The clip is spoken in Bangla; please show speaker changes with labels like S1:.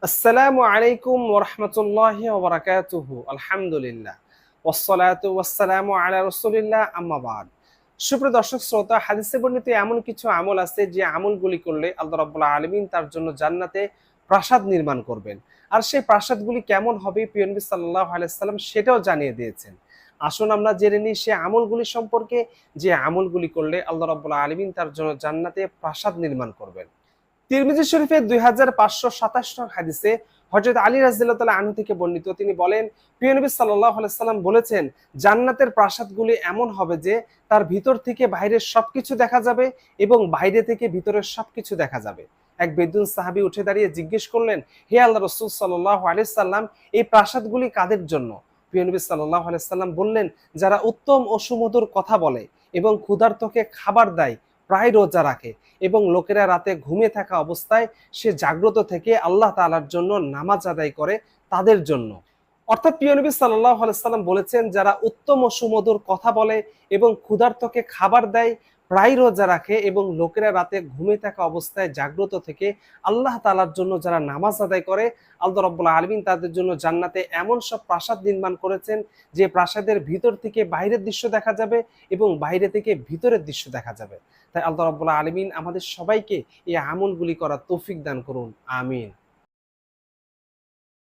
S1: আসসালামু আলাইকুম ওয়া রাহমাতুল্লাহি ওয়া বারাকাতুহু। আলহামদুলিল্লাহ ওয়াসসালাতু ওয়াসসালামু আলা রাসূলিল্লাহ, আম্মা বাদ। সুপ্রিয় দর্শক শ্রোতা, হাদিসে বর্ণিত এমন কিছু আমল আছে যে আমলগুলি করলে আল্লাহ রাব্বুল আলামিন তার জন্য জান্নাতে প্রাসাদ নির্মাণ করবেন। আর সেই প্রাসাদগুলি কেমন হবে প্রিয় নবী সাল্লাল্লাহু আলাইহি সাল্লাম সেটাও জানিয়ে দিয়েছেন। আসুন আমরা জেনে নিই সে আমলগুলি সম্পর্কে, যে আমলগুলি করলে আল্লাহ রাব্বুল আলামিন তার জন্য জান্নাতে প্রাসাদ নির্মাণ করবেন। তিরমিজি শরীফের 2527 নং হাদিসে হযরত আলী রাদিয়াল্লাহু তাআলা আনহু থেকে বর্ণিত, তিনি বলেন, প্রিয় নবী সাল্লাল্লাহু আলাইহি সাল্লাম বলেছেন, জান্নাতের প্রাসাদগুলি এমন হবে যে তার ভিতর থেকে বাইরের সবকিছু দেখা যাবে এবং বাইরে থেকে ভিতরের সবকিছু দেখা যাবে। এক বেদুইন সাহাবী উঠে দাঁড়িয়ে জিজ্ঞেস করলেন, হে আল্লাহর রাসূল সাল্লাল্লাহু আলাইহি সাল্লাম, এই প্রাসাদগুলি কাদের জন্য? প্রিয় নবী সাল্লাল্লাহু আলাইহি সাল্লাম বললেন, যারা উত্তম ও সুমধুর কথা বলে এবং ক্ষুধার্তকে খাবার দেয়, প্রায় রোজা রাখে এবং লোকেরা রাতে ঘুমিয়ে থাকা অবস্থায় সে জাগ্রত থেকে আল্লাহ তাআলার জন্য নামাজ আদায় করে, তাদের জন্য। অর্থাৎ প্রিয় নবী সাল্লাল্লাহু আলাইহি সাল্লাম বলেছেন, যারা উত্তম ও সুমধুর কথা বলে এবং ক্ষুধার্তকে খাবার দেয়, প্রায় রোজা রাখে এবং লোকেরা রাতে ঘুমিয়ে থাকা অবস্থায় জাগ্রত থেকে আল্লাহ তাআলার জন্য যারা নামাজ আদায় করে, আল্লাহ রাব্বুল আলামিন তাদের জন্য জান্নাতে এমন সব প্রাসাদ নির্মাণ করেছেন যে প্রাসাদের ভিতর থেকে বাইরের দৃশ্য দেখা যাবে এবং বাইরে থেকে ভিতরের দৃশ্য দেখা যাবে। তাই আল্লাহ রাব্বুল আলামিন আমাদের সবাইকে এই আমলগুলি করার তৌফিক দান করুন। আমিন।